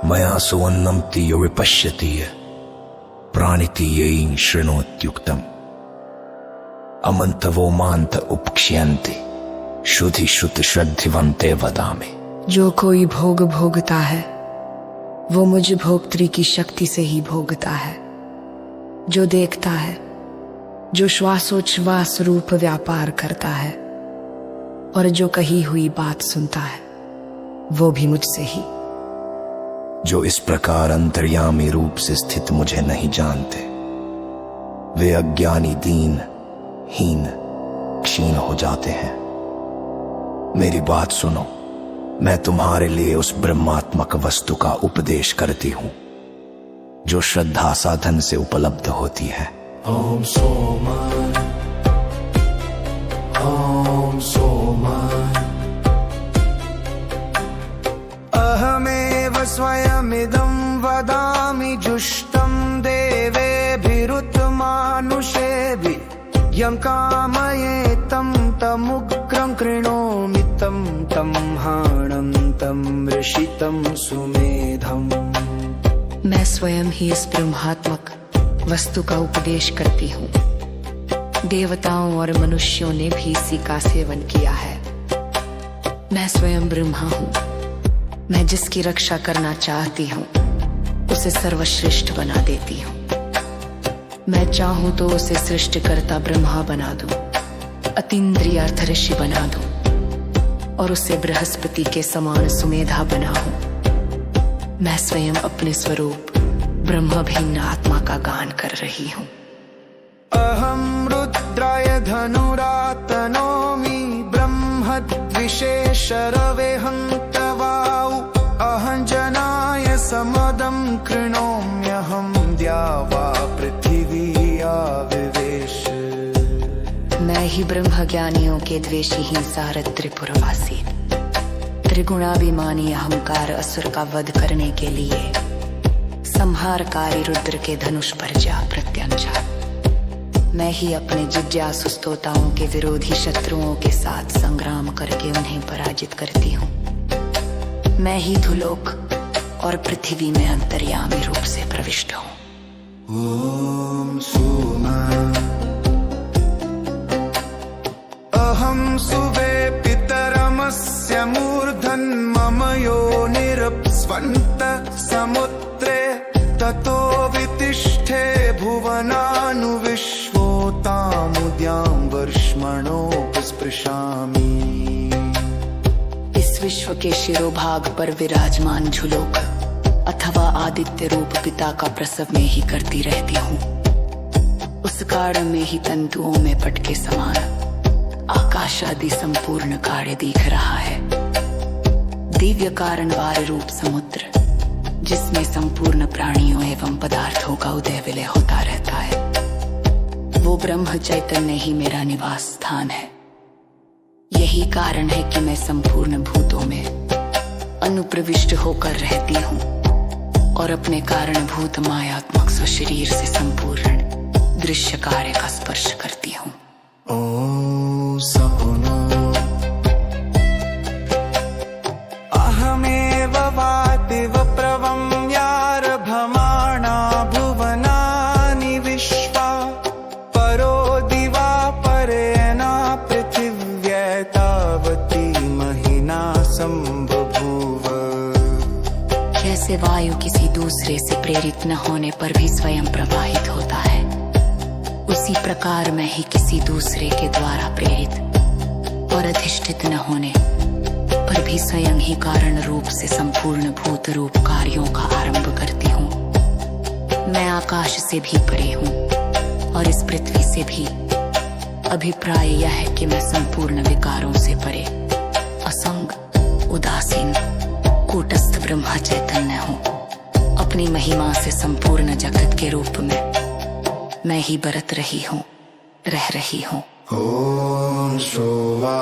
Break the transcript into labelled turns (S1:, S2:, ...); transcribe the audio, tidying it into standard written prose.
S1: मया सुवन्नं तीयो विपश्यतीय प्राणितीयैं शृणोत्युक्तम् अमन्तवो मान्त उपक्ष्यन्ति शुद्धि शुद्ध श्रद्धिवन्ते वदामि।
S2: जो कोई भोग भोगता है वो मुझ भोक्त्री की शक्ति से ही भोगता है। जो देखता है, जो श्वासोच्छ्वास रूप व्यापार करता है और जो कही हुई बात सुनता है वो भी मुझसे ही।
S1: जो इस प्रकार अंतर्यामी रूप से स्थित मुझे नहीं जानते वे अज्ञानी दीन हीन क्षीण हो जाते हैं। मेरी बात सुनो, मैं तुम्हारे लिए उस ब्रह्मात्मक वस्तु का उपदेश करती हूं जो श्रद्धा साधन से उपलब्ध होती है।
S3: ओम सोमाय ओम सोमाय अहमेव स्वयमिदं वदामि जुष्टं देवेभिरुत्मानुषेभिः यं कामयेतं तमुग्रं कृणोमि तं हाणन्तं ऋषितं सुमेधम्।
S2: मैं स्वयं ही इस ब्रह्मात्मक वस्तु का उपदेश करती हूँ। देवताओं और मनुष्यों ने भी इसी का सेवन किया है। मैं स्वयं ब्रह्मा हूँ। मैं जिसकी रक्षा करना चाहती हूँ उसे सर्वश्रेष्ठ बना देती हूँ। मैं चाहूं तो उसे सृष्टिकर्ता ब्रह्मा बना दूं, अतीन्द्रियार्थ ऋषि बना दूं और उसे बृहस्पति के समान सुमेधा बनाऊं। मैं स्वयं अपने स्वरूप ब्रह्म भिन्न आत्मा का गान कर रही हूँ।
S3: अहं रुद्राय धनुरातनोमि ब्रह्मद्विषेशरवेहं तवाउ अहं जनाय समदं कृणोम्यहं द्यावा पृथिवी आविवेश।
S2: मैं ही ब्रह्म ज्ञानियों के द्वेषी ही सारद त्रिपुरवासी त्रिगुणाभिमानी अहंकार असुर का वध करने के लिए संहारकारी रुद्र के धनुष पर जा प्रत्यंचा। मैं ही अपने जिज्ञासु स्तोताओं के विरोधी शत्रुओं के साथ संग्राम करके उन्हें पराजित करती हूँ। मैं ही धुलोक और पृथ्वी में अंतर्यामी रूप से प्रविष्ट हूँ।
S3: ओम सोमाय अहं सुवे पितरमस्य मूर्धन् मम योनिरप्स्वन्तः समुद्रे ततो वितिष्ठे भुवनानुविश्वोतामुद्यां वर्ष्मणोपस्पृशामि।
S2: इस विश्व के शिरोभाग पर विराजमान झुलोक अथवा आदित्य रूप पिता का प्रसव में ही करती रहती हूँ। उस काड़ में ही तंतुओं में पटके समान आकाश आदि संपूर्ण काड़े दिख रहा है। दिव्य कारणवार रूप समुद्र जिसमें संपूर्ण प्राणियों एवं पदार्थों का उदय विलय होता रहता है वो ब्रह्म चैतन्य ही मेरा निवास स्थान है। यही कारण है कि मैं संपूर्ण भूतों में अनुप्रविष्ट होकर रहती हूँ और अपने कारणभूत मायात्मक स्वशरीर से संपूर्ण दृश्य कार्य का स्पर्श करती हूँ।
S3: ओम सपनो अहमेव वातिव प्रवं यारभमाणा भुवनानि विश्वा परो दिवा परेणा पृथिव्यैतावती महिना संबभूव।
S2: जैसे वायु किसी दूसरे से प्रेरित न होने पर भी स्वयं प्रवाहित होता है उसी प्रकार मैं ही किसी दूसरे के द्वारा प्रेरित और अधिष्ठित न होने पर भी स्वयं ही कारण रूप से संपूर्ण भूत रूप कार्यों का आरंभ करती हूँ। मैं आकाश से भी परे हूँ और इस पृथ्वी से भी। अभिप्राय यह है कि मैं संपूर्ण विकारों से परे असंग उदासीन कूटस्थ ब्रह्म चैतन्य हूँ। अपनी महिमा से संपूर्ण जगत के रूप में मैं ही बरत रही हूँ, रह रही हूँ।
S3: ओम शोवा